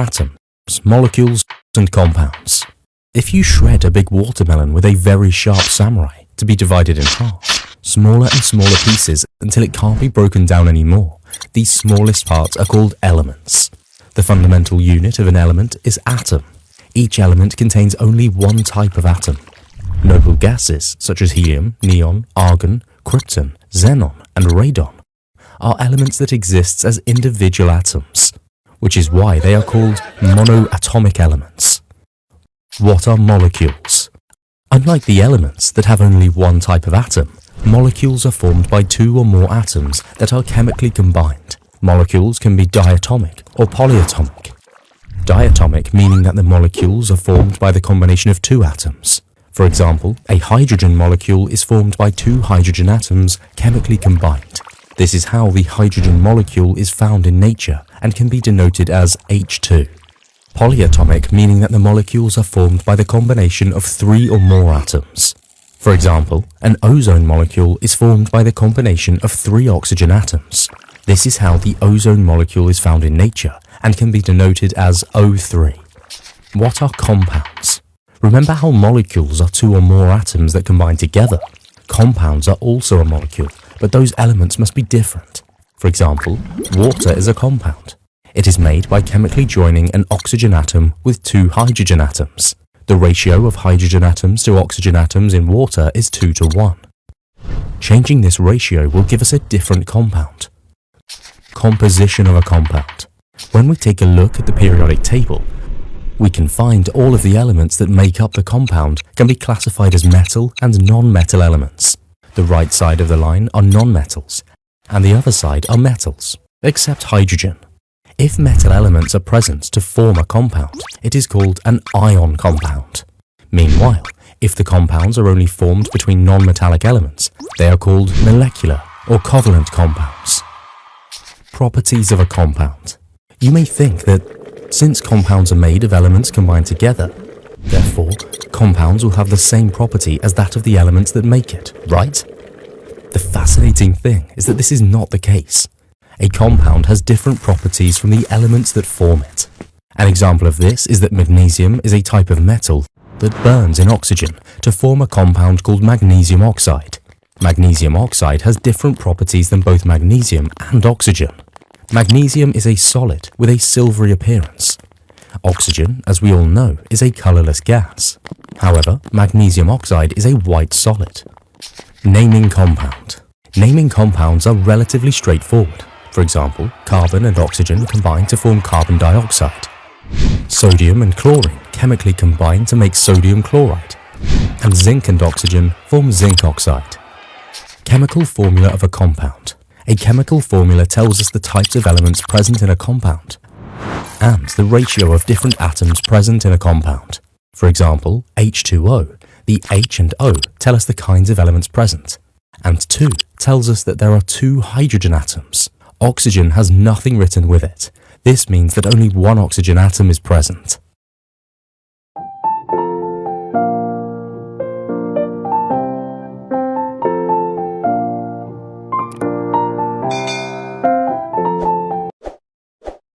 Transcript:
atoms, molecules, and compounds. If you shred a big watermelon with a very sharp samurai to be divided in half, smaller and smaller pieces until it can't be broken down anymore, these smallest parts are called elements. The fundamental unit of an element is atom. Each element contains only one type of atom. Noble gases such as helium, neon, argon, krypton, xenon, and radon are elements that exist as individual atoms, which is why they are called monoatomic elements. What are molecules? Unlike the elements that have only one type of atom, molecules are formed by two or more atoms that are chemically combined. Molecules can be diatomic or polyatomic. Diatomic meaning that the molecules are formed by the combination of two atoms. For example, a hydrogen molecule is formed by two hydrogen atoms chemically combined. This is how the hydrogen molecule is found in nature and can be denoted as H2. Polyatomic meaning that the molecules are formed by the combination of three or more atoms. For example, an ozone molecule is formed by the combination of three oxygen atoms. This is how the ozone molecule is found in nature and can be denoted as O3. What are compounds? Remember how molecules are two or more atoms that combine together? Compounds are also a molecule, but those elements must be different. For example, water is a compound. It is made by chemically joining an oxygen atom with two hydrogen atoms. The ratio of hydrogen atoms to oxygen atoms in water is 2:1. Changing this ratio will give us a different compound. Composition of a compound. When we take a look at the periodic table, we can find all of the elements that make up the compound can be classified as metal and non-metal elements. The right side of the line are non-metals, and the other side are metals, except hydrogen. If metal elements are present to form a compound, it is called an ion compound. Meanwhile, if the compounds are only formed between non-metallic elements, they are called molecular or covalent compounds. Properties of a compound. You may think that since compounds are made of elements combined together, therefore, compounds will have the same property as that of the elements that make it, right? The fascinating thing is that this is not the case. A compound has different properties from the elements that form it. An example of this is that magnesium is a type of metal that burns in oxygen to form a compound called magnesium oxide. Magnesium oxide has different properties than both magnesium and oxygen. Magnesium is a solid with a silvery appearance. Oxygen, as we all know, is a colorless gas. However, magnesium oxide is a white solid. Naming compound. Naming compounds are relatively straightforward. For example, carbon and oxygen combine to form carbon dioxide. Sodium and chlorine chemically combine to make sodium chloride. And zinc and oxygen form zinc oxide. Chemical formula of a compound. A chemical formula tells us the types of elements present in a compound and the ratio of different atoms present in a compound. For example, H2O, the H and O tell us the kinds of elements present, and 2 tells us that there are 2 hydrogen atoms. Oxygen has nothing written with it. This means that only one oxygen atom is present.